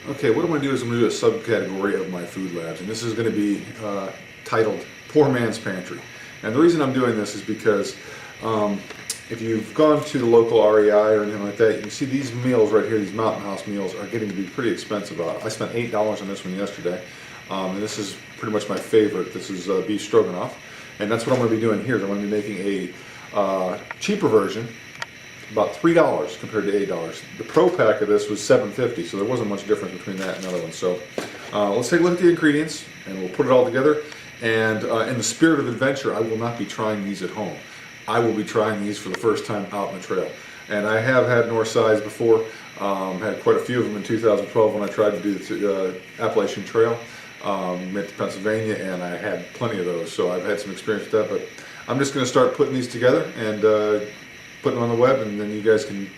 Okay, what I'm going to do is I'm going to do a subcategory of my food labs, and this is going to be titled Poor Man's Pantry. And the reason I'm doing this is because if you've gone to the local REI or anything like that, you can see these meals right here, these Mountain House meals, are getting to be pretty expensive. I spent $8 on this one yesterday, and this is pretty much my favorite. This is beef stroganoff, and that's what I'm going to be doing here. I'm going to be making a cheaper version, about $3 compared to $8. The Pro Pack of this was $7.50, so there wasn't much difference between that and the other one. So let's take a look at the ingredients, and we'll put it all together. And in the spirit of adventure, I will not be trying these at home. I will be trying these for the first time out in the trail. And I have had North Sides before, had quite a few of them in 2012 when I tried to do the Appalachian Trail. Went to Pennsylvania, and I had plenty of those, so I've had some experience with that. But I'm just going to start putting these together and putting them on the web, and then you guys can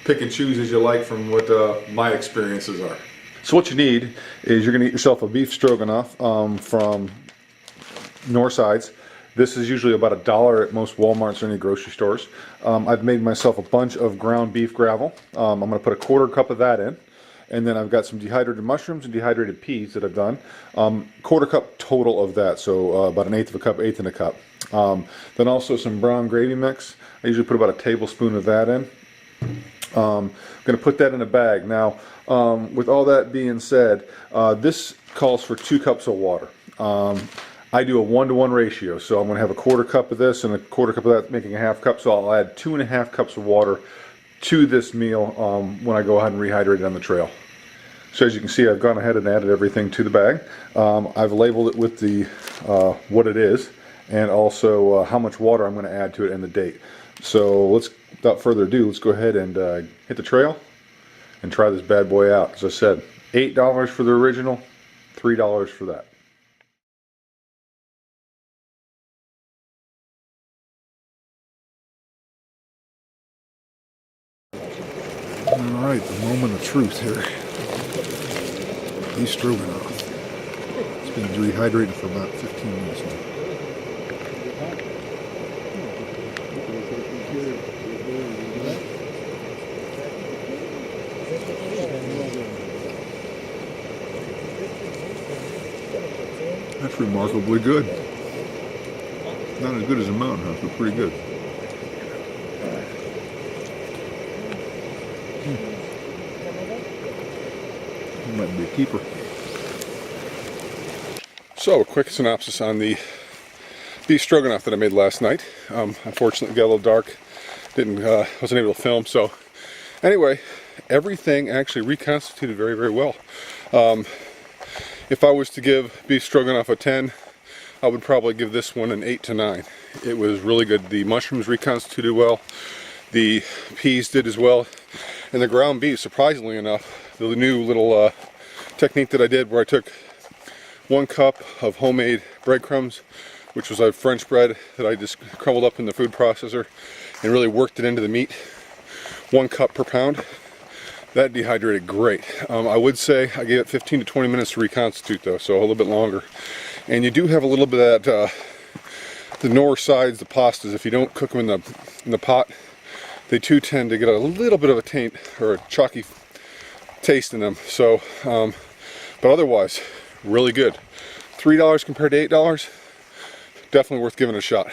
pick and choose as you like from what my experiences are. So what you need is you're going to get yourself a beef stroganoff from North Sides. This is usually about $1 at most Walmarts or any grocery stores. I've made myself a bunch of ground beef gravel. I'm going to put a quarter cup of that in. And then I've got some dehydrated mushrooms and dehydrated peas that I've done. Quarter cup total of that, so about an eighth of a cup, eighth in a cup. Then also some brown gravy mix. I usually put about a tablespoon of that in. I'm going to put that in a bag. Now, with all that being said, this calls for 2 cups of water. I do a 1-to-1 ratio, so I'm going to have a quarter cup of this and a quarter cup of that, making a half cup. So I'll add 2.5 cups of water to this meal when I go ahead and rehydrate it on the trail. So as you can see, I've gone ahead and added everything to the bag. I've labeled it with the what it is, and also how much water I'm going to add to it and the date. So without further ado, let's go ahead and hit the trail and try this bad boy out. As I said, $8 for the original, $3 for that. Alright, the moment of truth here. Beef stroganoff. It's been rehydrated for about 15 minutes now. That's remarkably good. Not as good as a Mountain House, but pretty good. Might be a keeper. So a quick synopsis on the beef stroganoff that I made last night. Unfortunately, it got a little dark. Wasn't able to film. So anyway, everything actually reconstituted very, very well. If I was to give beef stroganoff a 10, I would probably give this one an 8 to 9. It was really good. The mushrooms reconstituted well. The peas did as well. And the ground beef, surprisingly enough, the new little technique that I did where I took 1 cup of homemade breadcrumbs, which was a French bread that I just crumbled up in the food processor and really worked it into the meat, 1 cup per pound. That dehydrated great. I would say I gave it 15 to 20 minutes to reconstitute though, so a little bit longer. And you do have a little bit of that, the North Sides, the pastas, if you don't cook them in the pot, they too tend to get a little bit of a taint or a chalky taste in them. So, but otherwise, really good. $3 compared to $8, definitely worth giving it a shot.